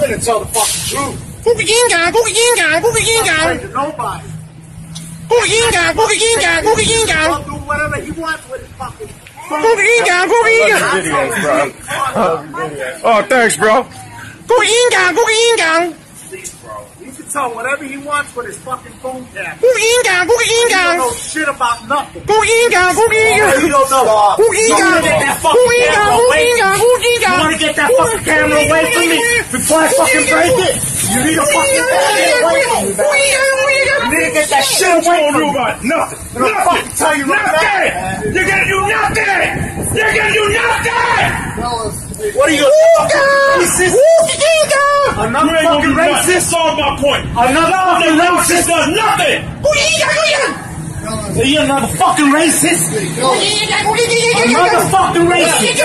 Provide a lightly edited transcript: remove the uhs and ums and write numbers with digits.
gonna tell the fucking truth. Nobody. He'll do whatever he wants with his fucking phone. Oh, thanks, bro. Please, bro. You can tell whatever he wants with his fucking phone tap. You don't know shit about nothing. You don't know. You wanna get that fucking camera away from me before I fucking break it? You need to fucking camera away from me, man. You need to get that shit away from me. Nothing. I'm gonna fucking tell you right now. You're gonna do nothing. You're gonna do nothing. What are you racist? Another fucking racist? That's all my point. Another fucking racist does nothing. So you're another fucking racist? Another fucking racist.